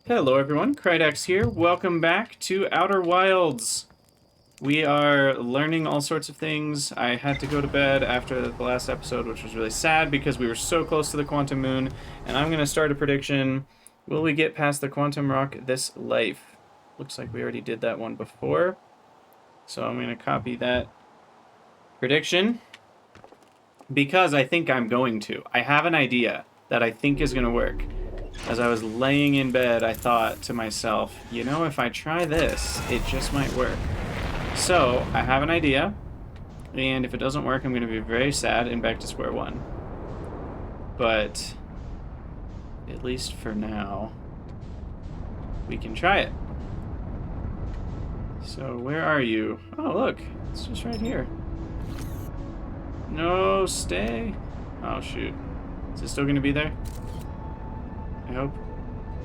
Hello everyone, Krydex here. Welcome back to Outer Wilds. We are learning all sorts of things. I had to go to bed after the last episode, which was really sad because we were so close to the Quantum Moon. And I'm going to start a prediction. Will we get past the Quantum Rock this life? Looks like we already did that one before. So I'm going to copy that prediction because I think I'm going to. I have an idea that I think is going to work. As I was laying in bed, I thought to myself, you know, if I try this, it just might work. So, I have an idea, and if it doesn't work, I'm going to be very sad and back to square one. But, at least for now, we can try it. So, where are you? Oh, look, it's just right here. No, stay. Oh, shoot. Is it still going to be there? I hope.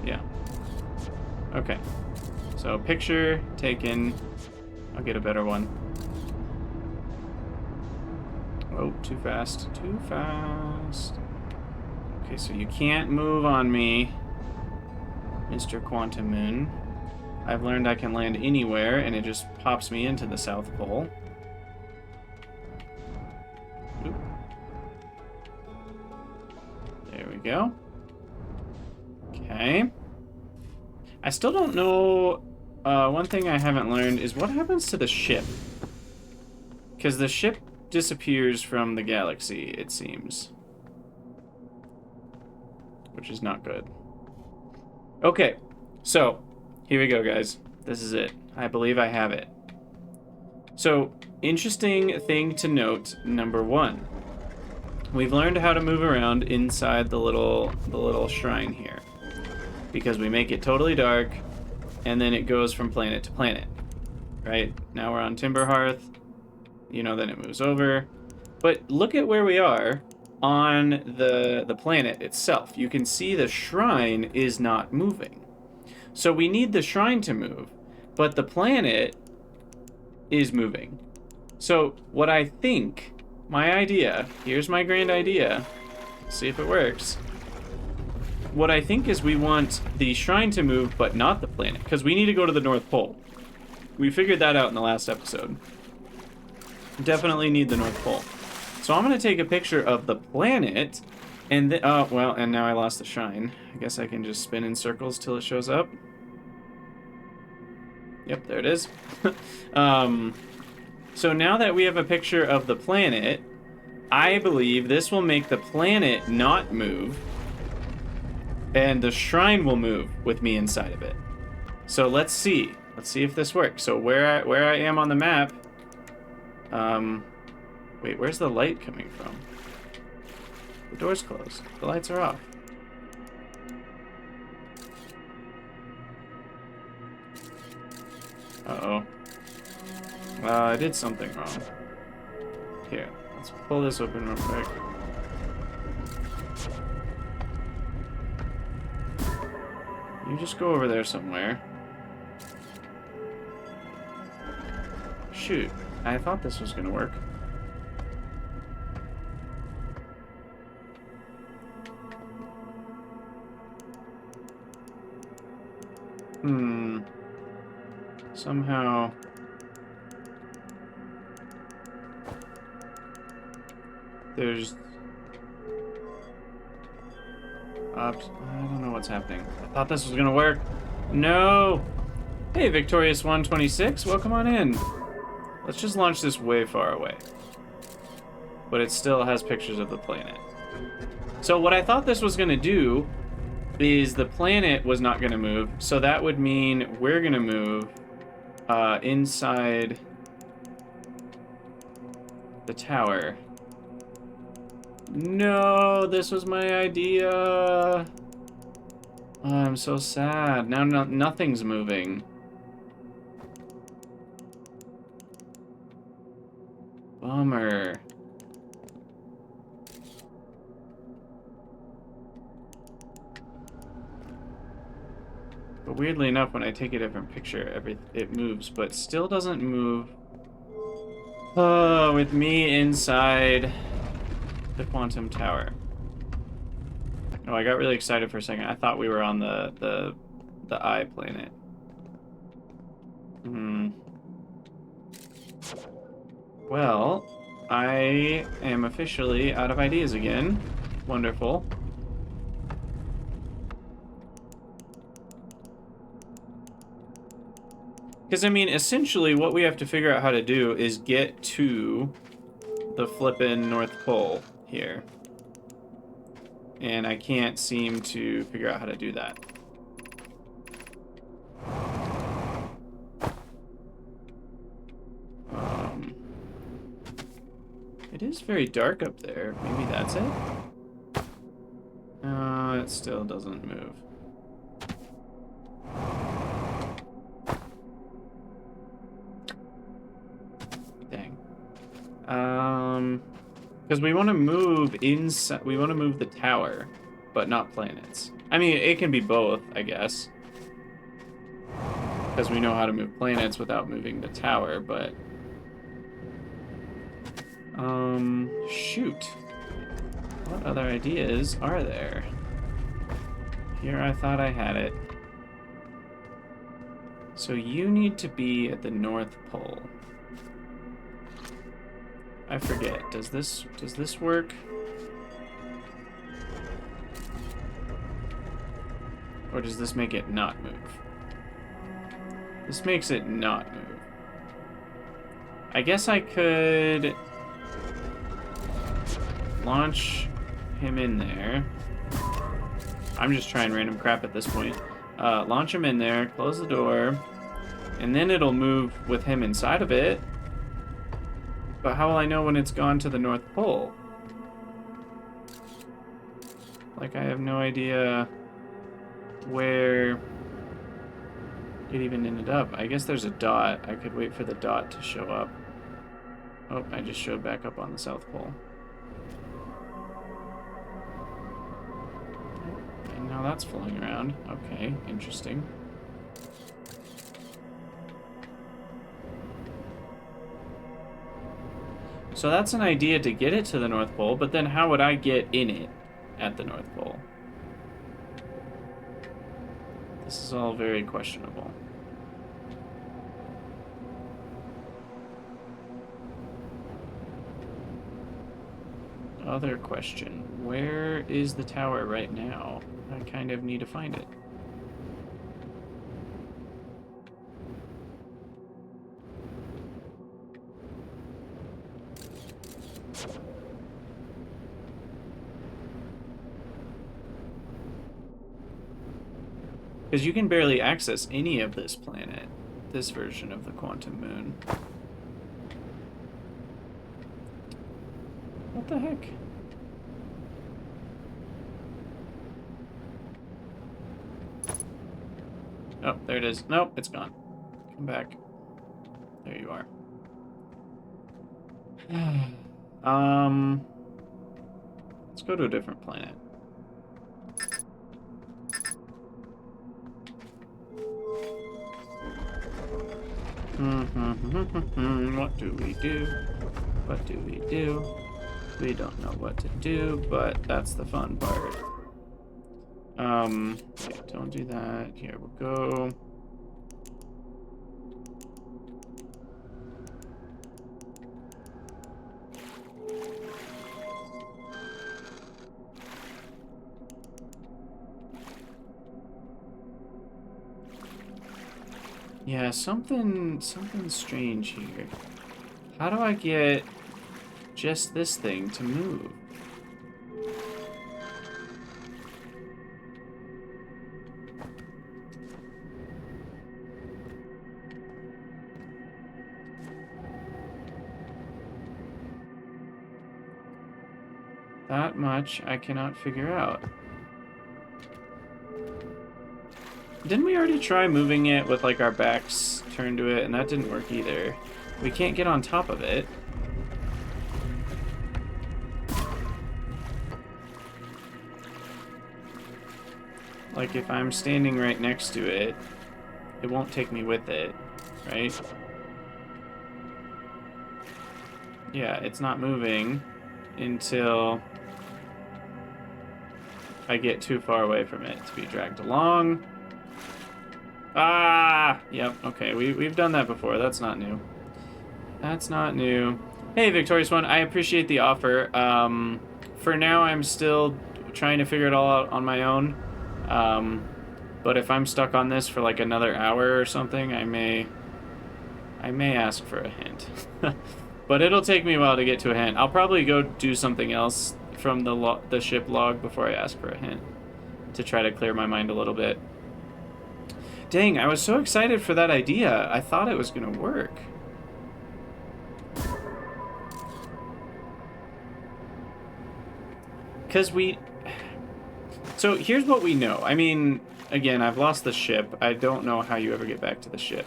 Yeah. Okay. So, picture taken. I'll get a better one. Oh, too fast. Too fast. Okay, so you can't move on me, Mr. Quantum Moon. I've learned I can land anywhere, and it just pops me into the South Pole. Oop. There we go. Okay. I still don't know. One thing I haven't learned is what happens to the ship. Because the ship disappears from the galaxy, it seems. Which is not good. Okay. So, here we go, guys. This is it. I believe I have it. So, interesting thing to note, number one. We've learned how to move around inside the little shrine here. Because we make it totally dark, and then it goes from planet to planet, right? Now we're on Timberhearth, you know, then it moves over. But look at where we are on the planet itself. You can see the shrine is not moving. So we need the shrine to move, but the planet is moving. So what I think, my idea, here's my grand idea, see if it works. What I think is we want the shrine to move, but not the planet, because we need to go to the North Pole. We figured that out in the last episode. Definitely need the North Pole. So I'm going to take a picture of the planet, and then, oh, well, and now I lost the shrine. I guess I can just spin in circles till it shows up. Yep, there it is. So now that we have a picture of the planet, I believe this will make the planet not move, and the shrine will move with me inside of it. So let's see. Let's see if this works. So where I am on the map... wait, where's the light coming from? The door's closed. The lights are off. Uh-oh. I did something wrong. Here, let's pull this open real quick. You just go over there somewhere. Shoot, I thought this was gonna work. Somehow... There's... I don't know what's happening. I thought this was gonna work. No! Hey, Victorious126, welcome on in. Let's just launch this way far away. But it still has pictures of the planet. So what I thought this was gonna do is the planet was not gonna move, so that would mean we're gonna move inside the tower. No, this was my idea. Oh, I'm so sad. Now nothing's moving. Bummer. But weirdly enough, when I take a different picture, it moves, but still doesn't move. Oh, with me inside the Quantum Tower. Oh, I got really excited for a second. I thought we were on the the eye planet. Well, I am officially out of ideas again. Wonderful. Because, I mean, essentially what we have to figure out how to do is get to the flippin' North Pole here. And I can't seem to figure out how to do that. It is very dark up there. Maybe that's it? It still doesn't move. Dang. Because we want to move inside. We want to move the tower, but not planets. I mean, it can be both, I guess. Because we know how to move planets without moving the tower, but... shoot. What other ideas are there? Here I thought I had it. So you need to be at the North Pole. I forget. Does this work? Or does this make it not move? This makes it not move. I guess I could launch him in there. I'm just trying random crap at this point. Launch him in there, close the door, and then it'll move with him inside of it. But how will I know when it's gone to the North Pole? Like, I have no idea where it even ended up. I guess there's a dot. I could wait for the dot to show up. Oh, I just showed back up on the South Pole. And now that's floating around. Okay, interesting. So that's an idea to get it to the North Pole, but then how would I get in it at the North Pole? This is all very questionable. Other question. Where is the tower right now? I kind of need to find it. Because you can barely access any of this planet, this version of the Quantum Moon. What the heck? Oh, there it is. Nope, it's gone. Come back. There you are. Let's go to a different planet. What do we do? What do we do? We don't know what to do, but that's the fun part. Yeah, don't do that. Here we go. Yeah, something strange here. How do I get just this thing to move? That much I cannot figure out. Didn't we already try moving it with, like, our backs turned to it, and that didn't work either? We can't get on top of it. Like, if I'm standing right next to it, it won't take me with it, right? Yeah, it's not moving until I get too far away from it to be dragged along. Ah! Yep, okay, we've done that before. That's not new. That's not new. Hey, Victorious One, I appreciate the offer. For now, I'm still trying to figure it all out on my own. But if I'm stuck on this for like another hour or something, I may ask for a hint. But it'll take me a while to get to a hint. I'll probably go do something else from the ship log before I ask for a hint to try to clear my mind a little bit. Dang, I was so excited for that idea. I thought it was gonna work. Because so here's what we know. I mean, again, I've lost the ship. I don't know how you ever get back to the ship.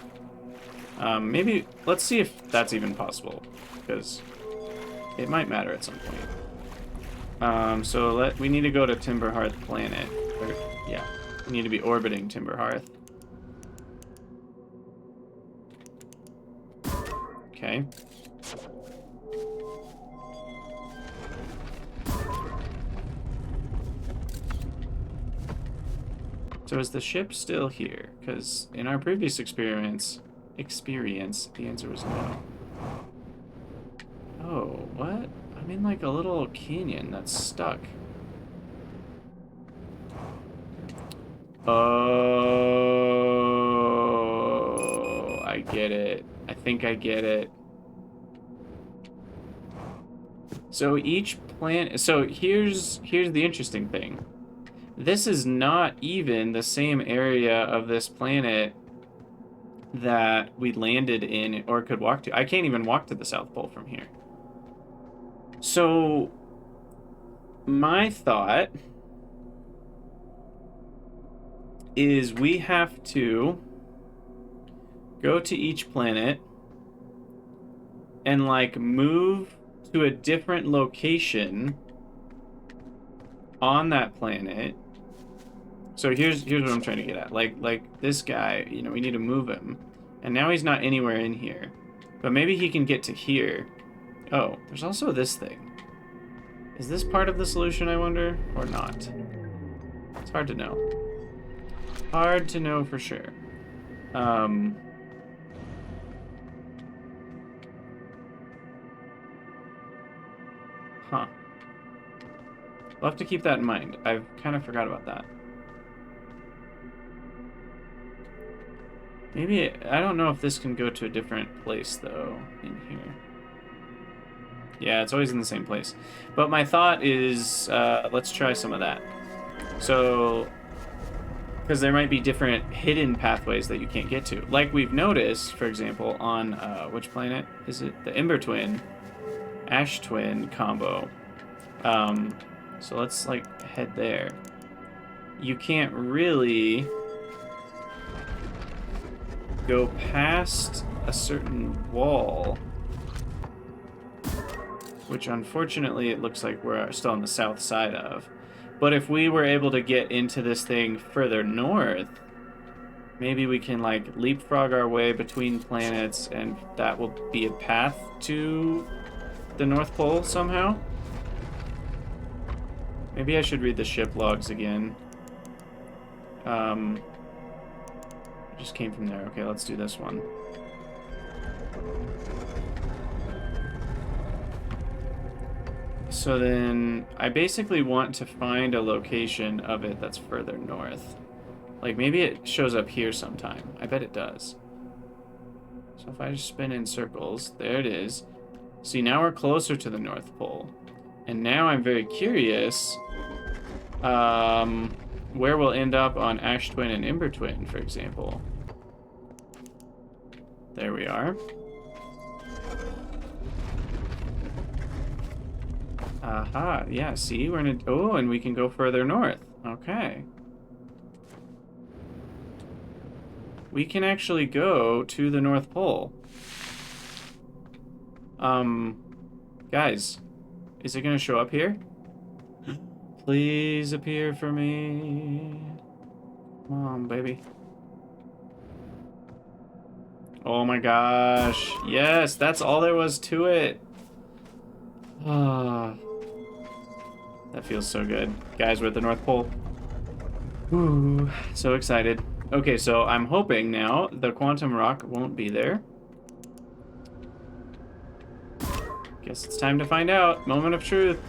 Maybe, let's see if that's even possible, because it might matter at some point. So we need to go to Timberhearth planet. Or, yeah, we need to be orbiting Timberhearth. Okay. So is the ship still here? Because in our previous experience, the answer was no. Oh, what? I'm in like a little canyon that's stuck. Oh, I get it. I think I get it. So each planet, so here's the interesting thing. This is not even the same area of this planet that we landed in or could walk to. I can't even walk to the South Pole from here. So my thought is we have to go to each planet and like move to a different location on that planet. So here's what I'm trying to get at. Like this guy, you know, we need to move him. And now he's not anywhere in here. But maybe he can get to here. Oh, there's also this thing. Is this part of the solution, I wonder? Or not? It's hard to know. Hard to know for sure. Huh. We'll have to keep that in mind. I've kind of forgot about that. Maybe, I don't know if this can go to a different place, though, in here. Yeah, it's always in the same place. But my thought is, let's try some of that. So, because there might be different hidden pathways that you can't get to. Like we've noticed, for example, on, which planet is it? The Ember Twin, Ash Twin combo. So let's, like, head there. You can't really go past a certain wall, which unfortunately it looks like we're still on the south side of. But if we were able to get into this thing further north, maybe we can like leapfrog our way between planets and that will be a path to the North Pole somehow. Maybe I should read the ship logs again. Just came from there. Okay, let's do this one. So then I basically want to find a location of it that's further north. Like maybe it shows up here sometime. I bet it does. So if I just spin in circles, there it is. See, now we're closer to the North Pole. And now I'm very curious where we'll end up on Ash Twin and Ember Twin, for example. There we are. Aha, yeah, see, we're in a, oh, and we can go further north. Okay. We can actually go to the North Pole. Guys, is it gonna show up here? Please appear for me. Come on, baby. Oh my gosh. Yes, that's all there was to it. Ah. That feels so good. Guys, we're at the North Pole. Ooh, so excited. Okay, so I'm hoping now the quantum rock won't be there. Guess it's time to find out. Moment of truth.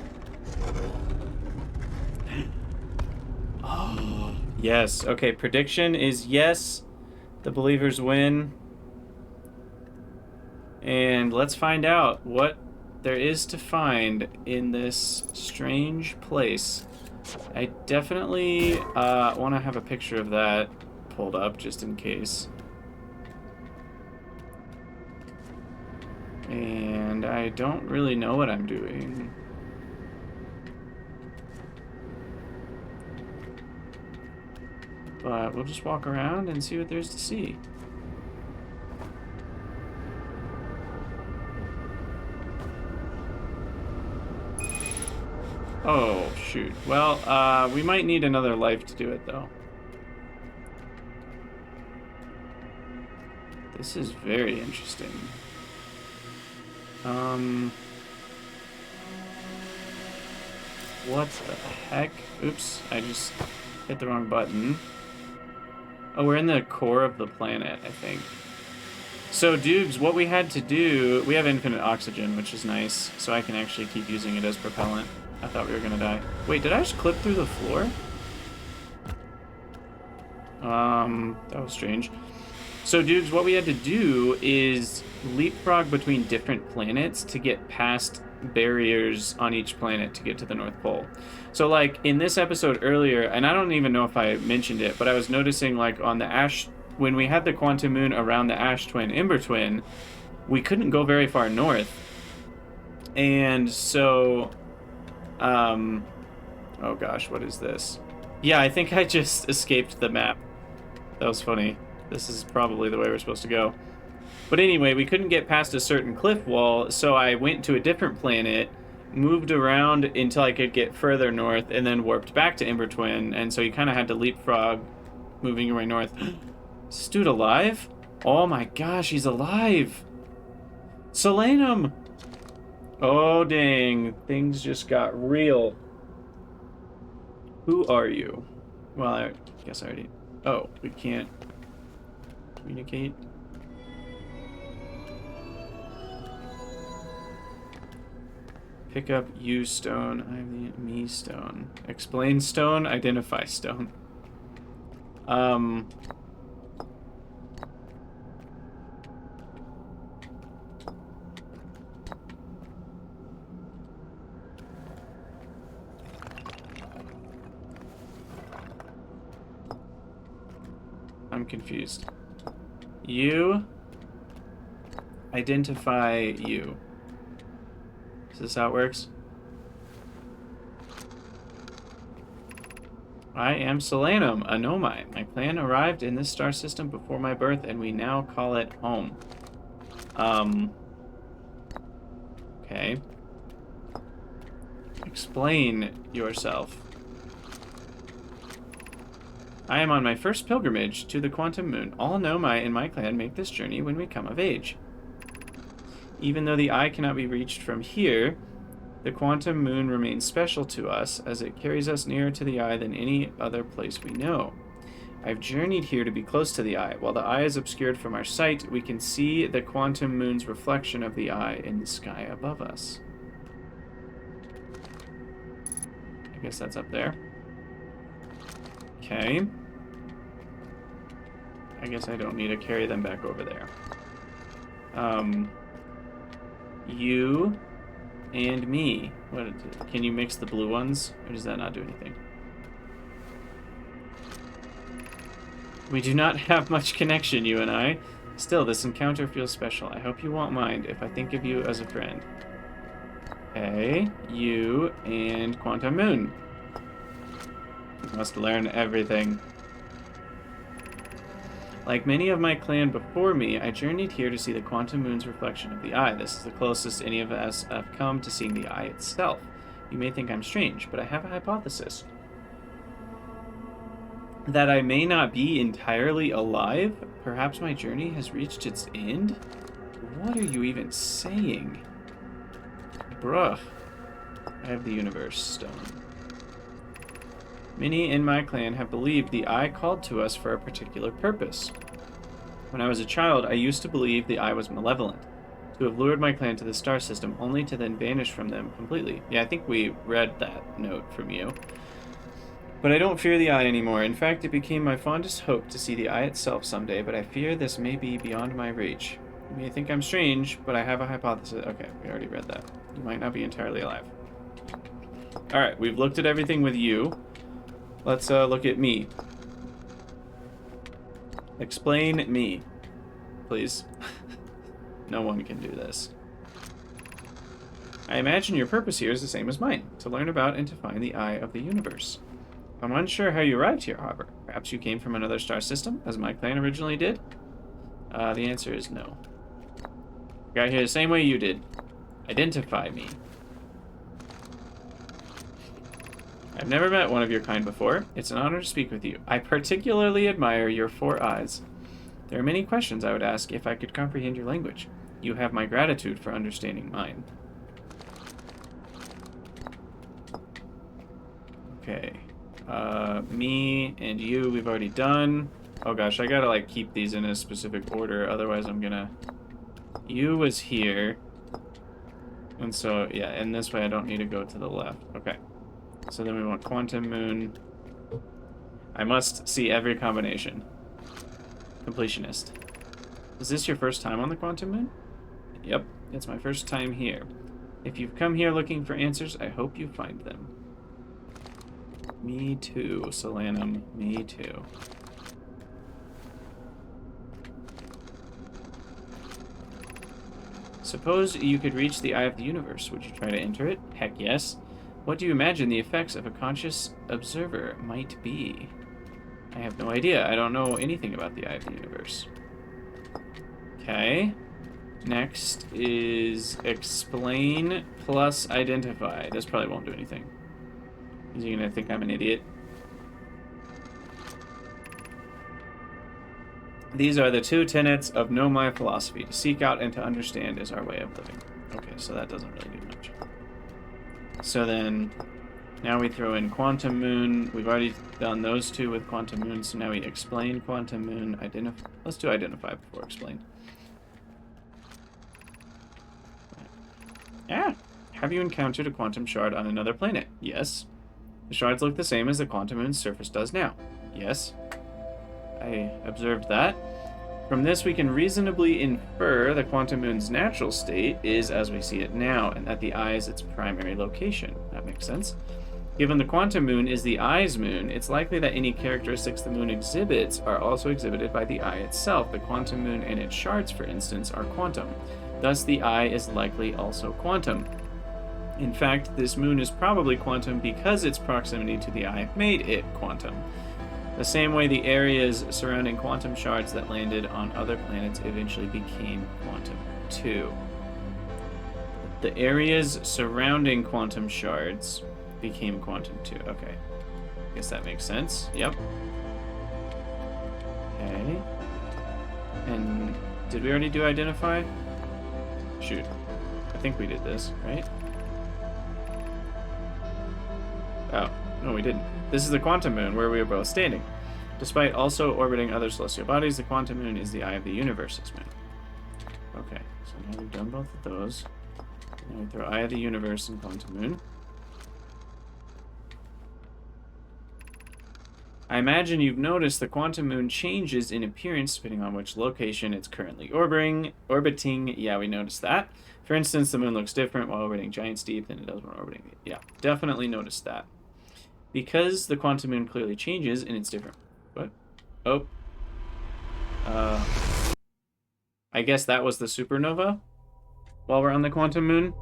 Oh, yes. Okay, prediction is yes. The believers win. And let's find out what there is to find in this strange place. I definitely want to have a picture of that pulled up just in case. And I don't really know what I'm doing. But we'll just walk around and see what there's to see. Oh, shoot. Well, we might need another life to do it, though. This is very interesting. What the heck? Oops, I just hit the wrong button. Oh, we're in the core of the planet, I think. So, Dukes, what we had to do... We have infinite oxygen, which is nice, so I can actually keep using it as propellant. I thought we were gonna die. Wait, did I just clip through the floor? That was strange. So, Dukes, what we had to do is leapfrog between different planets to get past barriers on each planet to get to the North Pole. So, like, in this episode earlier, and I don't even know if I mentioned it, but I was noticing, like, on the Ash... When we had the quantum moon around the Ash Twin, Ember Twin, we couldn't go very far north. And so... Oh gosh, what is this? Yeah, I think I just escaped the map. That was funny. This is probably the way we're supposed to go. But anyway, we couldn't get past a certain cliff wall, so I went to a different planet, moved around until I could get further north, and then warped back to Ember Twin, and so you kind of had to leapfrog moving your way north. Is this dude alive? Oh my gosh, he's alive! Solanum! Oh dang, things just got real. Who are you? Well, I guess I already... Oh, we can't communicate. Pick up U stone. I have the me stone. Explain stone. Identify stone. I'm confused. You. Identify you. Is this how it works? I am Solanum, a Nomai. My clan arrived in this star system before my birth, and we now call it home. Okay. Explain yourself. I am on my first pilgrimage to the Quantum Moon. All Nomai in my clan make this journey when we come of age. Even though the eye cannot be reached from here, the Quantum Moon remains special to us as it carries us nearer to the eye than any other place we know. I've journeyed here to be close to the eye. While the eye is obscured from our sight, we can see the Quantum Moon's reflection of the eye in the sky above us. I guess that's up there. Okay. I guess I don't need to carry them back over there. You and me. What? Can you mix the blue ones? Or does that not do anything? We do not have much connection, you and I. Still, this encounter feels special. I hope you won't mind if I think of you as a friend. Okay, you and Quantum Moon. You must learn everything. Like many of my clan before me, I journeyed here to see the Quantum Moon's reflection of the eye. This is the closest any of us have come to seeing the eye itself. You may think I'm strange, but I have a hypothesis. That I may not be entirely alive? Perhaps my journey has reached its end? What are you even saying? Bruh. I have the Universe Stone. Many in my clan have believed the Eye called to us for a particular purpose. When I was a child, I used to believe the Eye was malevolent, to have lured my clan to the star system only to then vanish from them completely. Yeah, I think we read that note from you. But I don't fear the Eye anymore. In fact, it became my fondest hope to see the Eye itself someday, but I fear this may be beyond my reach. You may think I'm strange, but I have a hypothesis. Okay, we already read that. You might not be entirely alive. Alright, we've looked at everything with you. Let's look at me. Explain me, please. No one can do this. I imagine your purpose here is the same as mine, to learn about and to find the Eye of the universe. I'm unsure how you arrived here, however. Perhaps you came from another star system, as my clan originally did? The answer is no. I got here the same way you did. Identify me. I've never met one of your kind before. It's an honor to speak with you. I particularly admire your 4 eyes. There are many questions I would ask if I could comprehend your language. You have my gratitude for understanding mine. Okay. Me and you, we've already done. Oh gosh, I gotta like keep these in a specific order, otherwise I'm gonna... You was here. And so, yeah, in this way I don't need to go to the left. Okay. So then we want Quantum Moon. I must see every combination. Completionist. Is this your first time on the Quantum Moon? Yep, it's my first time here. If you've come here looking for answers, I hope you find them. Me too, Solanum. Me too. Suppose you could reach the Eye of the Universe. Would you try to enter it? Heck yes. What do you imagine the effects of a conscious observer might be? I have no idea. I don't know anything about the Eye of the Universe. Okay. Next is explain plus identify. This probably won't do anything. Is he gonna think I'm an idiot? These are the 2 tenets of Know My philosophy. To seek out and to understand is our way of living. Okay, so that doesn't really do much. So then, now we throw in Quantum Moon. We've already done those 2 with Quantum Moon, so now we explain Quantum Moon. Let's do identify before explain. Yeah. Have you encountered a quantum shard on another planet? Yes. The shards look the same as the Quantum Moon's surface does now. Yes. I observed that. From this, we can reasonably infer the Quantum Moon's natural state is as we see it now, and that the Eye is its primary location. That makes sense. Given the Quantum Moon is the Eye's moon, it's likely that any characteristics the moon exhibits are also exhibited by the Eye itself. The Quantum Moon and its shards, for instance, are quantum. Thus, the Eye is likely also quantum. In fact, this moon is probably quantum because its proximity to the Eye made it quantum. The same way the areas surrounding quantum shards that landed on other planets eventually became quantum too. The areas surrounding quantum shards became quantum too. Okay. Guess that makes sense. Yep. Okay. And did we already do identify? Shoot. I think we did this, right? Oh, no we didn't. This is the Quantum Moon, where we are both standing. Despite also orbiting other celestial bodies, the Quantum Moon is the Eye of the Universe's moon. Okay, so now we've done both of those. Now we throw Eye of the Universe and Quantum Moon. I imagine you've noticed the Quantum Moon changes in appearance depending on which location it's currently orbiting. Yeah, we noticed that. For instance, the moon looks different while orbiting Giant's Deep than it does when orbiting it. Yeah, definitely noticed that. Because the Quantum Moon clearly changes in its different... What? Oh. I guess that was the supernova while we're on the Quantum Moon.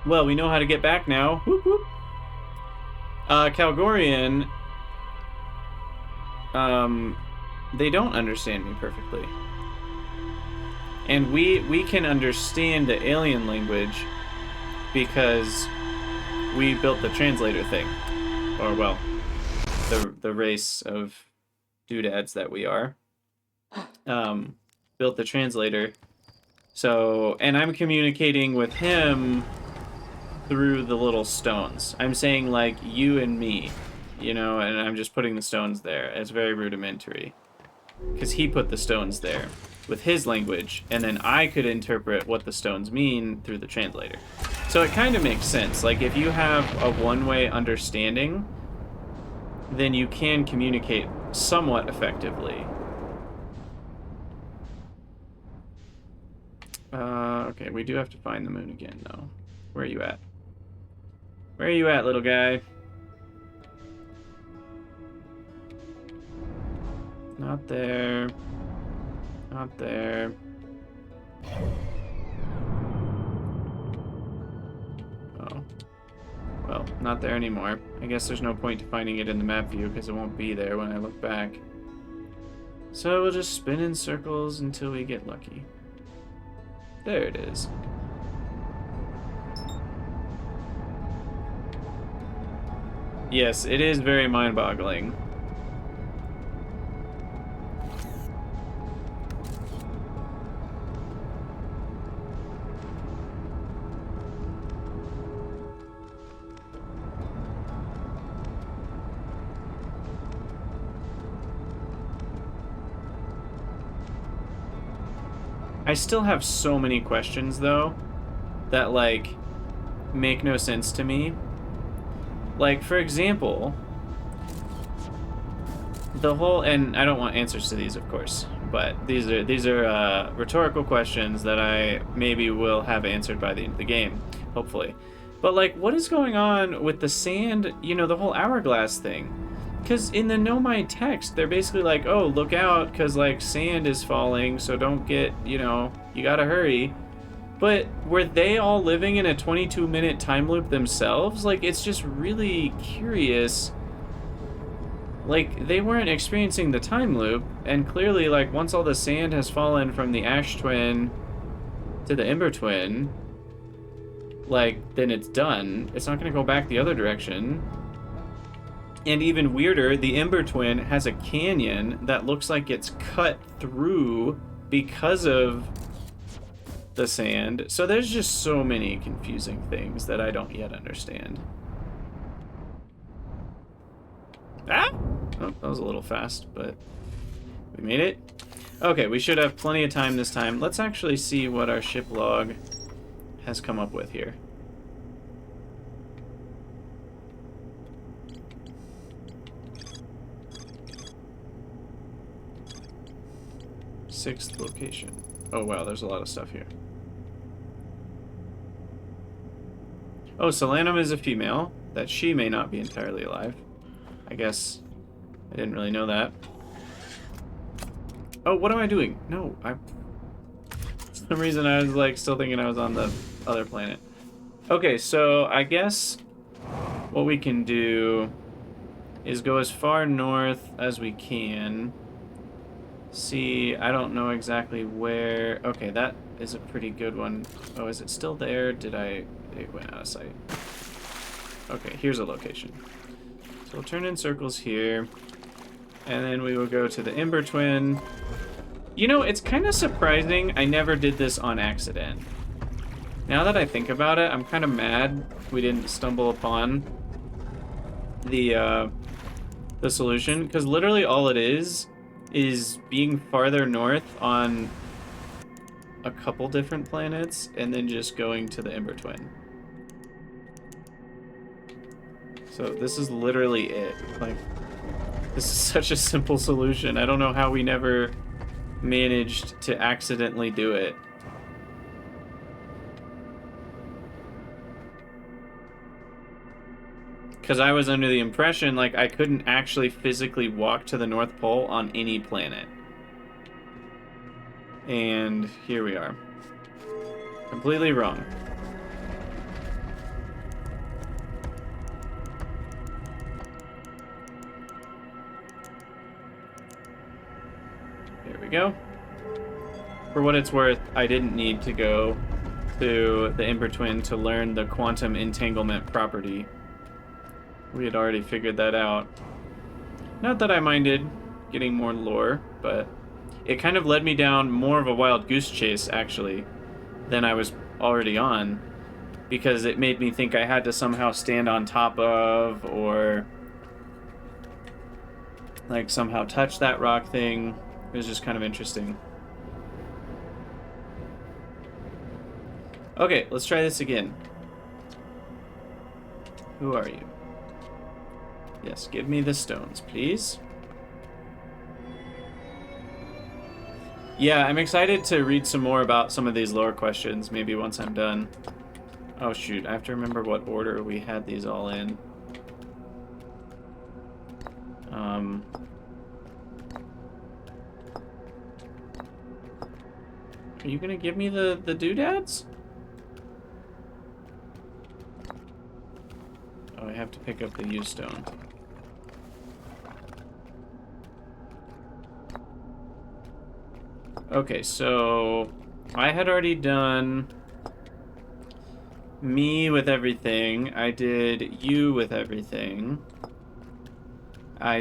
Well, we know how to get back now. Whoop, whoop. Calgorian, they don't understand me perfectly. And we can understand the alien language because we built the translator thing. Or, well, the race of doodads that we are. Built the translator. So, and I'm communicating with him through the little stones. I'm saying, like, you and me, you know, and I'm just putting the stones there. It's very rudimentary. Because he put the stones there with his language, and then I could interpret what the stones mean through the translator. So it kind of makes sense. Like, if you have a one-way understanding, then you can communicate somewhat effectively. Okay, we do have to find the moon again, though. Where are you at? Where are you at, little guy? Not there. Not there. Oh. Well, not there anymore. I guess there's no point to finding it in the map view because it won't be there when I look back. So we'll just spin in circles until we get lucky. There it is. Yes, it is very mind-boggling. I still have so many questions, though, that, like, make no sense to me. Like, for example, the whole, and I don't want answers to these, of course, but these are rhetorical questions that I maybe will have answered by the end of the game, hopefully. But, like, what is going on with the sand, you know, the whole hourglass thing? Because in the Nomai text, they're basically like, oh, look out, because, like, sand is falling, so don't get, you know, you gotta hurry. But were they all living in a 22-minute time loop themselves? Like, it's just really curious. Like, they weren't experiencing the time loop, and clearly, like, once all the sand has fallen from the Ash Twin to the Ember Twin, like, then it's done. It's not gonna go back the other direction. And even weirder, the Ember Twin has a canyon that looks like it's cut through because of the sand. So there's just so many confusing things that I don't yet understand. Ah! Oh, that was a little fast, but we made it. Okay, we should have plenty of time this time. Let's actually see what our ship log has come up with here. Sixth location. Oh wow, there's a lot of stuff here. Oh, Solanum is a female. That she may not be entirely alive. I guess I didn't really know that. Oh, what am I doing? No, for some reason I was like still thinking I was on the other planet. Okay, so I guess what we can do is go as far north as we can. See, I don't know exactly where. Okay, that is a pretty good one. Oh, is it still there? It went out of sight. Okay, here's a location. So we'll turn in circles here, and then we will go to the Ember Twin. You know, it's kind of surprising I never did this on accident. Now that I think about it, I'm kind of mad we didn't stumble upon the solution, because literally all it is being farther north on a couple different planets and then just going to the Ember Twin. So this is literally it. Like, this is such a simple solution. I don't know how we never managed to accidentally do it. Because I was under the impression, like, I couldn't actually physically walk to the North Pole on any planet. And here we are. Completely wrong. There we go. For what it's worth, I didn't need to go to the Ember Twin to learn the quantum entanglement property. We had already figured that out. Not that I minded getting more lore, but it kind of led me down more of a wild goose chase, actually, than I was already on. because it made me think I had to somehow stand on top of, or like somehow touch that rock thing. It was just kind of interesting. Okay, let's try this again. Who are you? Yes, give me the stones, please. Yeah, I'm excited to read some more about some of these lore questions, maybe once I'm done. Oh shoot, I have to remember what order we had these all in. Are you gonna give me the doodads? Oh, I have to pick up the U stone. Okay, so I had already done me with everything. I did you with everything. I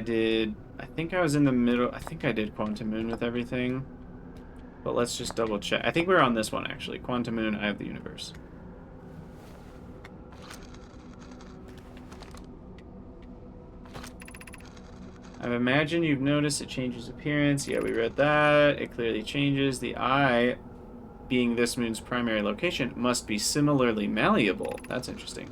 think I was in the middle. I think I did Quantum Moon with everything. But let's just double check. I think we're on this one, actually. Quantum Moon, Eye of the Universe. I imagine you've noticed it changes appearance. Yeah, we read that. It clearly changes. The eye, being this moon's primary location, must be similarly malleable. That's interesting.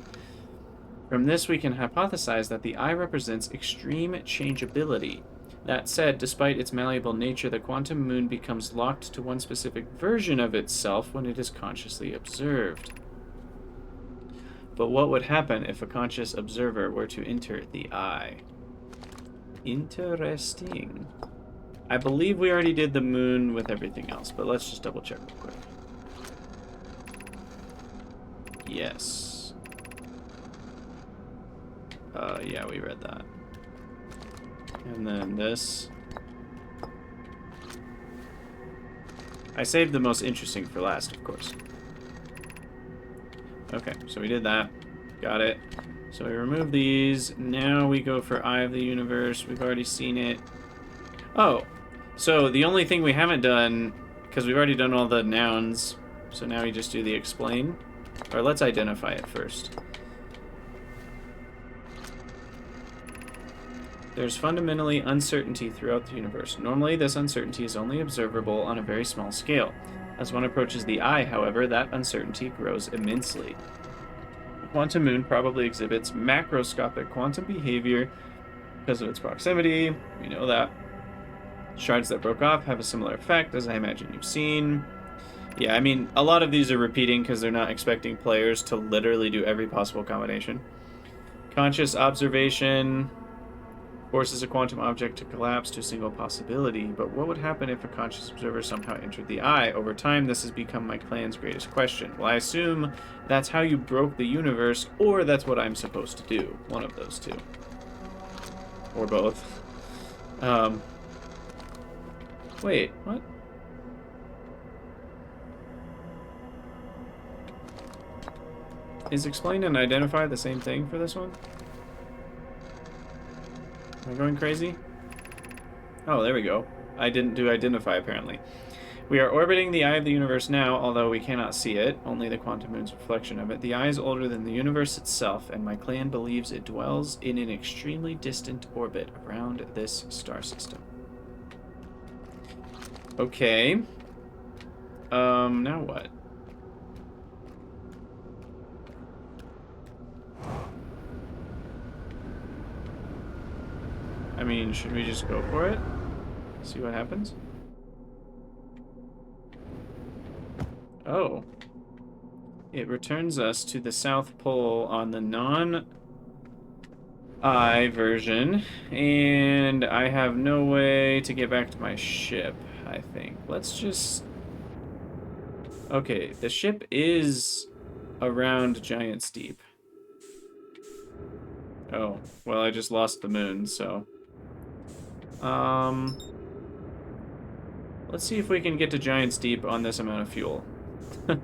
From this, we can hypothesize that the eye represents extreme changeability. That said, despite its malleable nature, the quantum moon becomes locked to one specific version of itself when it is consciously observed. But what would happen if a conscious observer were to enter the eye? Interesting. I believe we already did the moon with everything else, but let's just double check real quick. Yes. Yeah, we read that. And then this. I saved the most interesting for last, of course. Okay, so we did that. Got it. So we remove these. Now we go for Eye of the Universe. We've already seen it. Oh, so the only thing we haven't done, because we've already done all the nouns, so now we just do the explain. Or let's identify it first. There's fundamentally uncertainty throughout the universe. Normally, this uncertainty is only observable on a very small scale. As one approaches the eye, however, that uncertainty grows immensely. The quantum moon probably exhibits macroscopic quantum behavior because of its proximity. We know that. Shards that broke off have a similar effect, as I imagine you've seen. Yeah, I mean, a lot of these are repeating because they're not expecting players to literally do every possible combination. Conscious observation forces a quantum object to collapse to a single possibility, but what would happen if a conscious observer somehow entered the eye? Over time, this has become my clan's greatest question. Well, I assume that's how you broke the universe, or that's what I'm supposed to do. One of those two. Or both. Wait, what? Is explain and identify the same thing for this one? Am I going crazy? Oh, there we go. I didn't do identify, apparently. We are orbiting the eye of the universe now, although we cannot see it, only the quantum moon's reflection of it. The eye is older than the universe itself, and my clan believes it dwells in an extremely distant orbit around this star system. Okay. Now what? I mean, should we just go for it? See what happens? Oh. It returns us to the South Pole on the non-eye version, and I have no way to get back to my ship, I think. Let's just... Okay, the ship is around Giant's Deep. Oh, well, I just lost the moon, so... Let's see if we can get to Giant's Deep on this amount of fuel. We're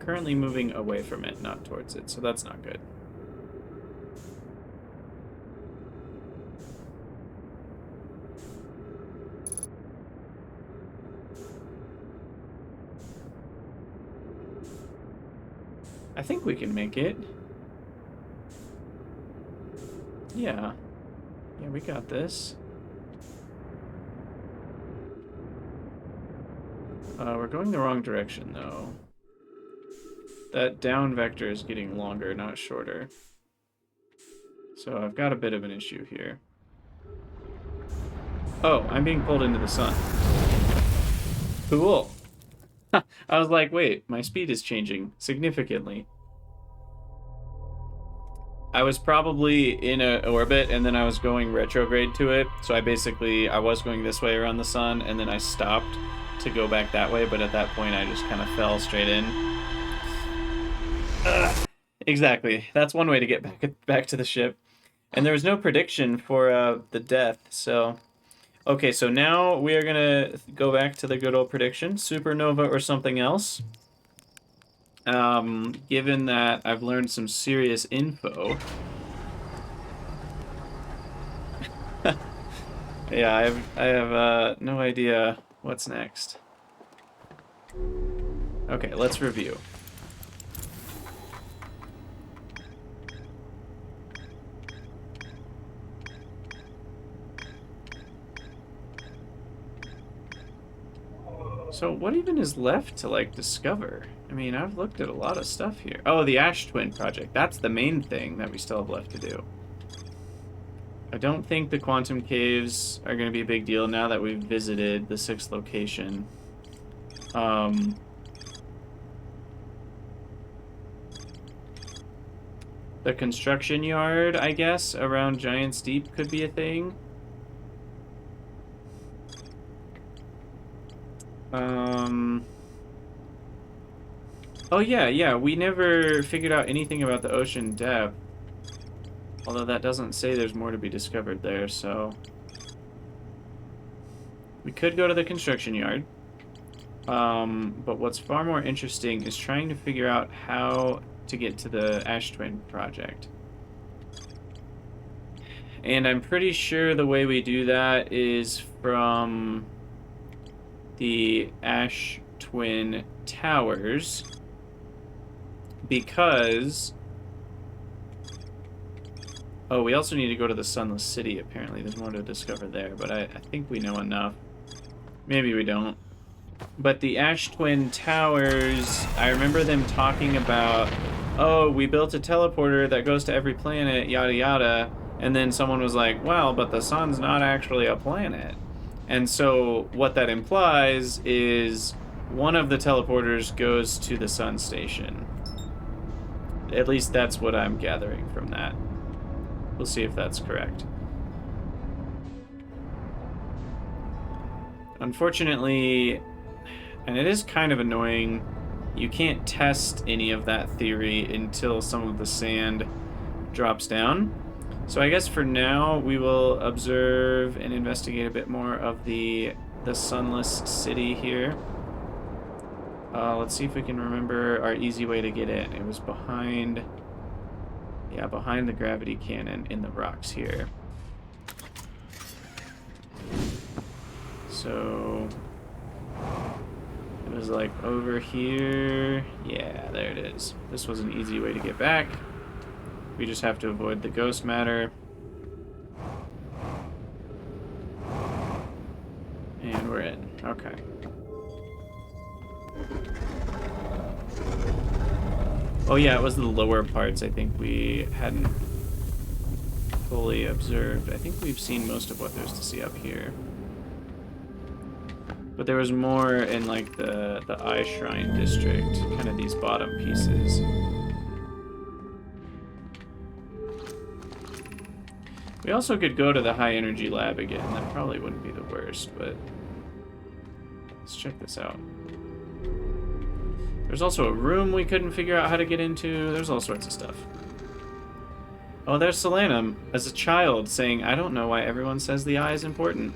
currently moving away from it, not towards it, so that's not good. I think we can make it. Yeah. Yeah, we got this. We're going the wrong direction, though. That down vector is getting longer, not shorter. So I've got a bit of an issue here. Oh, I'm being pulled into the sun. Cool. I was like, wait, my speed is changing significantly. I was probably in an orbit, and then I was going retrograde to it. So I was going this way around the sun, and then I stopped to go back that way, but at that point I just kind of fell straight in. Exactly. That's one way to get back to the ship. And there was no prediction for the death, so... Okay, so now we are gonna go back to the good old prediction, supernova or something else. Given that I've learned some serious info. Yeah, I have no idea what's next. Okay, let's review. So what even is left to, like, discover? I mean, I've looked at a lot of stuff here. Oh, the Ash Twin Project. That's the main thing that we still have left to do. I don't think the quantum caves are going to be a big deal now that we've visited the 6th location. The construction yard, I guess, around Giant's Deep could be a thing. Oh yeah, we never figured out anything about the ocean depth. Although that doesn't say there's more to be discovered there, so... We could go to the construction yard. But what's far more interesting is trying to figure out how to get to the Ash Twin Project. And I'm pretty sure the way we do that is from the Ash Twin Towers, because... Oh, we also need to go to the Sunless City, apparently. There's more to discover there, but I think we know enough. Maybe we don't. But the Ash Twin Towers, I remember them talking about, oh, we built a teleporter that goes to every planet, yada yada, and then someone was like, well, but the sun's not actually a planet. And so what that implies is one of the teleporters goes to the sun station. At least that's what I'm gathering from that. We'll see if that's correct. Unfortunately, and it is kind of annoying, you can't test any of that theory until some of the sand drops down. So I guess for now, we will observe and investigate a bit more of the Sunless City here. Let's see if we can remember our easy way to get in. It was behind... Yeah, behind the gravity cannon in the rocks here. So... It was like over here. Yeah, there it is. This was an easy way to get back. We just have to avoid the ghost matter. And we're in. Okay. Oh yeah, it was the lower parts I think we hadn't fully observed. I think we've seen most of what there's to see up here. But there was more in like the Eye Shrine district, kind of these bottom pieces. We also could go to the high energy lab again. That probably wouldn't be the worst, but let's check this out. There's also a room we couldn't figure out how to get into. There's all sorts of stuff. Oh, there's Solanum as a child saying, I don't know why everyone says the eye is important.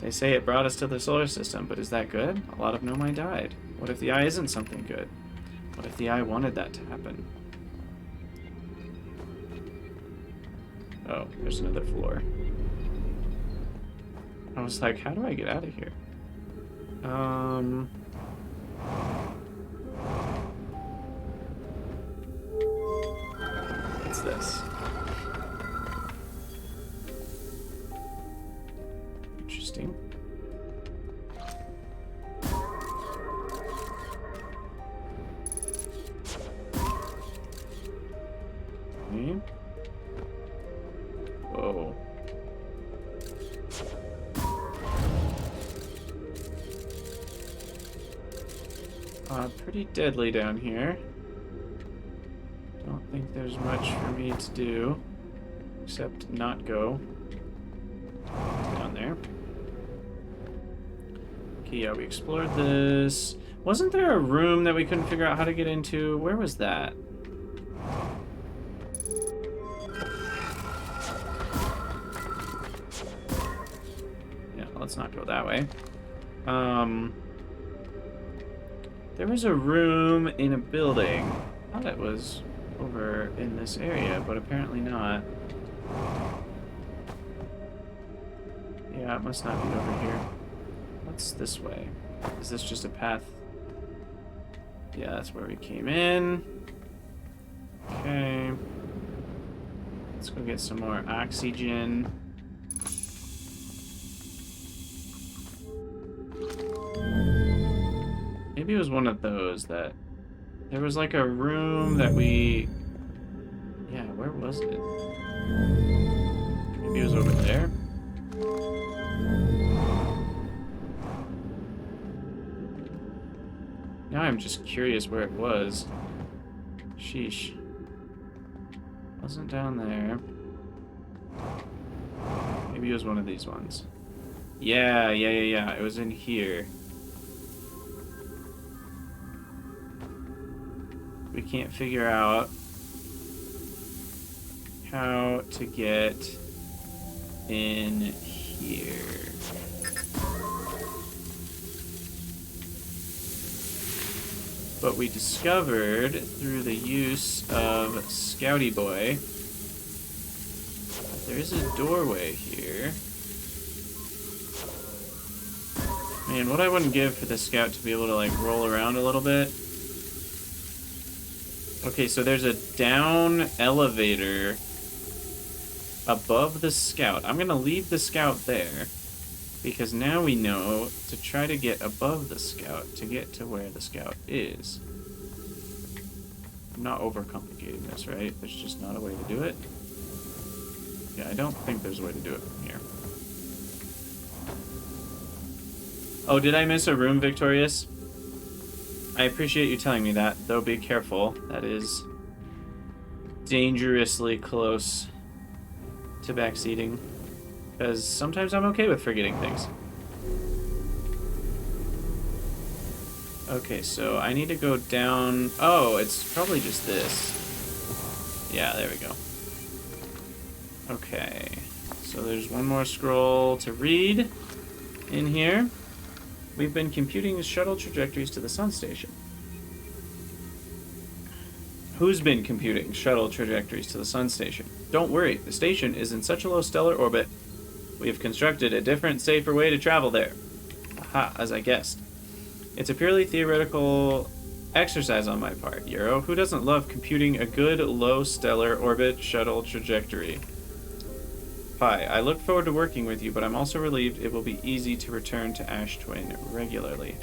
They say it brought us to the solar system, but is that good? A lot of Nomai died. What if the eye isn't something good? What if the eye wanted that to happen? Oh, there's another floor. I was like, how do I get out of here? What's this? Interesting. Okay. Whoa. Pretty deadly down here. Don't think there's much for me to do except not go down there. Okay, yeah, we explored this. Wasn't there a room that we couldn't figure out how to get into? Where was that? Yeah, let's not go that way. There was a room in a building. I thought it was over in this area, but apparently not. Yeah, it must not be over here. What's this way? Is this just a path? Yeah, that's where we came in. Okay. Let's go get some more oxygen. Maybe it was one of those that... There was like a room that we... Yeah, where was it? Maybe it was over there? Now I'm just curious where it was. Sheesh. Wasn't down there. Maybe it was one of these ones. Yeah. It was in here. We can't figure out how to get in here. But we discovered through the use of Scouty Boy that there is a doorway here. Man, what I wouldn't give for the Scout to be able to like roll around a little bit. Okay, so there's a down elevator above the Scout. I'm gonna leave the Scout there because now we know to try to get above the Scout to get to where the Scout is. I'm not overcomplicating this, right? There's just not a way to do it. Yeah, I don't think there's a way to do it from here. Oh, did I miss a room, Victorious? I appreciate you telling me that, though be careful. That is dangerously close to backseating. Because sometimes I'm okay with forgetting things. Okay, so I need to go down... Oh, it's probably just this. Yeah, there we go. Okay. So there's one more scroll to read in here. We've been computing shuttle trajectories to the Sun Station. Who's been computing shuttle trajectories to the Sun Station? Don't worry, the station is in such a low stellar orbit, we have constructed a different, safer way to travel there. Aha, as I guessed. It's a purely theoretical exercise on my part, Euro. Who doesn't love computing a good low stellar orbit shuttle trajectory? Pi, I look forward to working with you, but I'm also relieved it will be easy to return to Ash Twin regularly.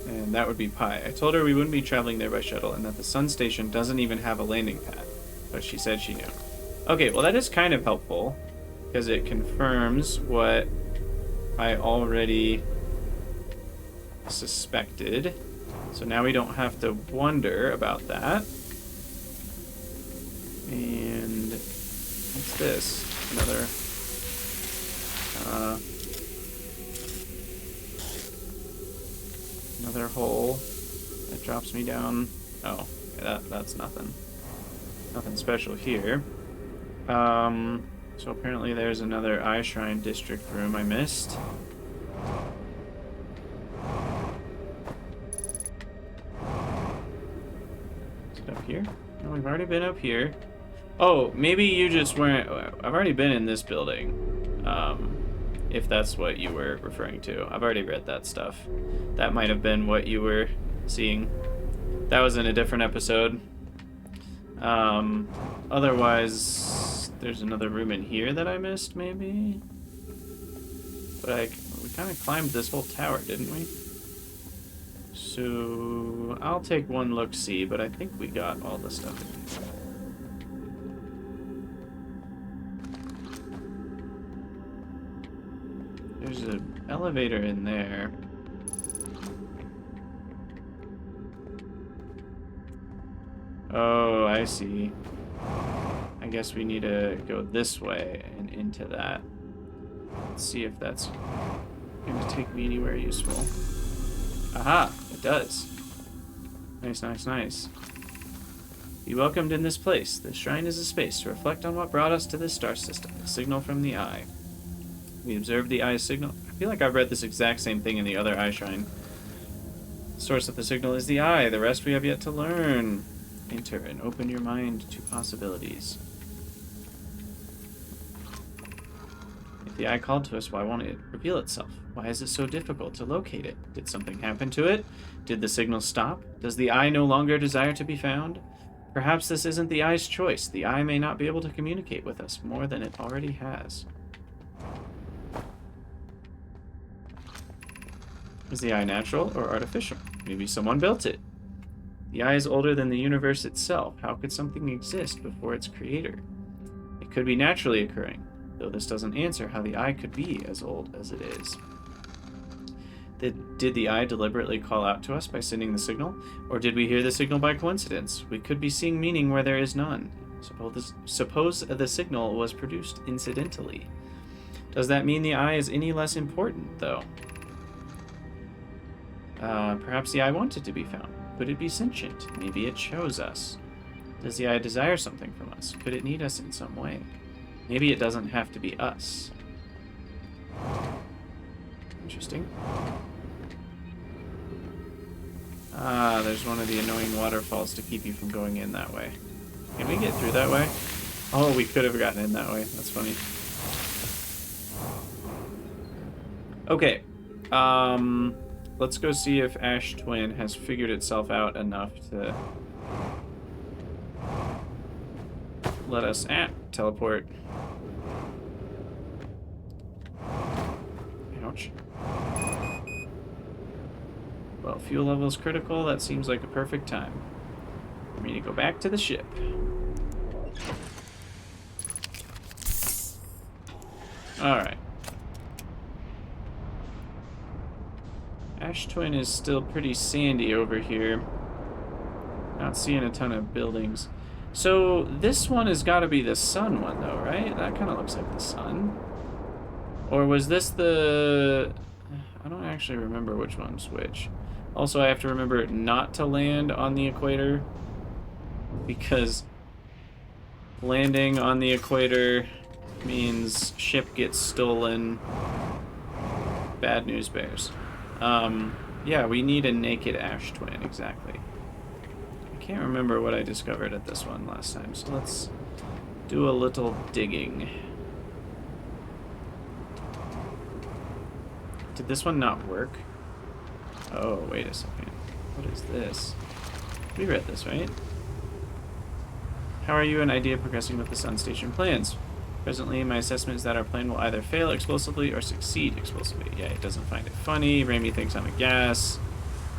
And that would be Pi. I told her we wouldn't be traveling there by shuttle and that the Sun Station doesn't even have a landing pad, but she said she knew. Okay, well that is kind of helpful, because it confirms what I already suspected. So now we don't have to wonder about that. And what's this? Another hole that drops me down. Oh, okay, that's nothing. Nothing special here. So apparently there's another Eye Shrine District room I missed. Is it up here? No, we've already been up here. Oh, maybe you just weren't... I've already been in this building. If that's what you were referring to. I've already read that stuff. That might have been what you were seeing. That was in a different episode. Otherwise, there's another room in here that I missed, maybe? But we kind of climbed this whole tower, didn't we? So, I'll take one look-see, but I think we got all the stuff in here. There's an elevator in there. Oh, I see. I guess we need to go this way and into that. Let's see if that's going to take me anywhere useful. Aha, it does. Nice, nice, nice. Be welcomed in this place. This shrine is a space to reflect on what brought us to this star system, the signal from the eye. We observe the eye's signal. I feel like I've read this exact same thing in the other eye shrine. The source of the signal is the eye. The rest we have yet to learn. Enter and open your mind to possibilities. If the eye called to us, why won't it reveal itself? Why is it so difficult to locate it? Did something happen to it? Did the signal stop? Does the eye no longer desire to be found? Perhaps this isn't the eye's choice. The eye may not be able to communicate with us more than it already has. Is the eye natural or artificial? Maybe someone built it. The eye is older than the universe itself. How could something exist before its creator? It could be naturally occurring, though this doesn't answer how the eye could be as old as it is. Did the eye deliberately call out to us by sending the signal? Or did we hear the signal by coincidence? We could be seeing meaning where there is none. Suppose the signal was produced incidentally. Does that mean the eye is any less important, though? Perhaps the eye wanted to be found. Could it be sentient? Maybe it chose us. Does the eye desire something from us? Could it need us in some way? Maybe it doesn't have to be us. Interesting. Ah, there's one of the annoying waterfalls to keep you from going in that way. Can we get through that way? Oh, we could have gotten in that way. That's funny. Okay. Let's go see if Ash Twin has figured itself out enough to let us teleport. Ouch. Well, fuel level is critical. That seems like a perfect time for me to go back to the ship. Alright. Ash Twin is still pretty sandy over here. Not seeing a ton of buildings. So this one has got to be the sun one, though, right? That kind of looks like the sun. Or was this the... I don't actually remember which one's which. Also, I have to remember not to land on the equator, because landing on the equator means ship gets stolen. Bad news bears. Yeah, we need a naked Ash Twin, exactly. I can't remember what I discovered at this one last time, so let's do a little digging. Did this one not work? Oh, wait a second. What is this? We read this, right? How are you and idea progressing with the Sun Station plans? Presently, my assessment is that our plan will either fail explosively or succeed explosively. Yeah, he doesn't find it funny. Raimi thinks I'm a gas.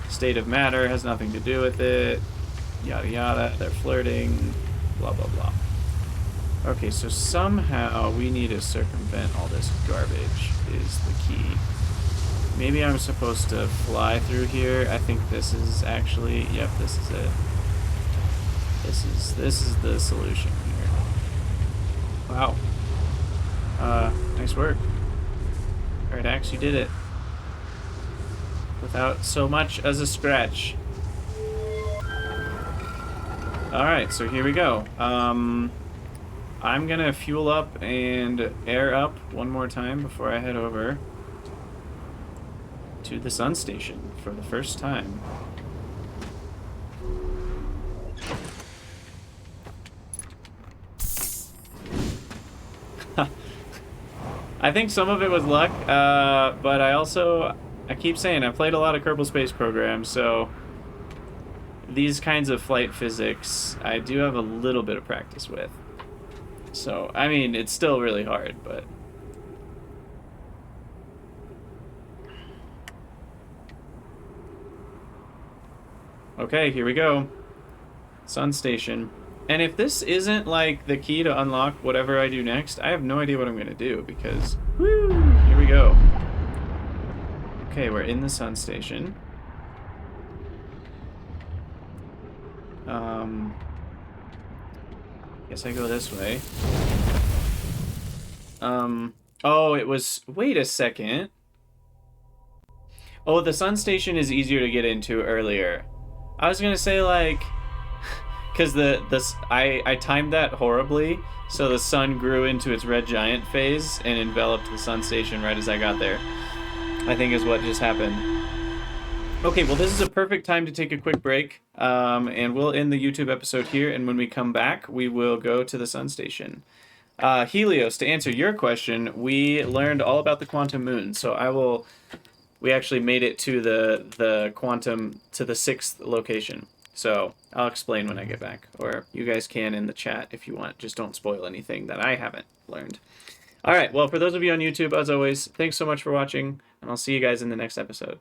State of matter has nothing to do with it. Yada yada. They're flirting. Blah, blah, blah. Okay, so somehow we need to circumvent all this garbage is the key. Maybe I'm supposed to fly through here. I think this is actually... Yep, this is it. This is the solution here. Wow. Nice work. Alright, Axe, you did it. Without so much as a scratch. Alright, so here we go. I'm gonna fuel up and air up one more time before I head over to the Sun Station for the first time. I think some of it was luck, but I keep saying I played a lot of Kerbal Space Program, so these kinds of flight physics, I do have a little bit of practice with. So, I mean, it's still really hard, but... Okay, here we go. Sun station. And if this isn't, like, the key to unlock whatever I do next, I have no idea what I'm going to do, because... Woo! Here we go. Okay, we're in the sun station. Guess I go this way. Oh, it was... Wait a second. Oh, the sun station is easier to get into earlier. I was gonna say, like... Because I timed that horribly, so the sun grew into its red giant phase and enveloped the sun station right as I got there. I think is what just happened. Okay, well, this is a perfect time to take a quick break, and we'll end the YouTube episode here, and when we come back, we will go to the sun station. Helios, to answer your question, we learned all about the quantum moon, so we actually made it to the quantum, to the 6th location. So I'll explain when I get back, or you guys can in the chat if you want. Just don't spoil anything that I haven't learned. All right, well, for those of you on YouTube, as always, thanks so much for watching, and I'll see you guys in the next episode.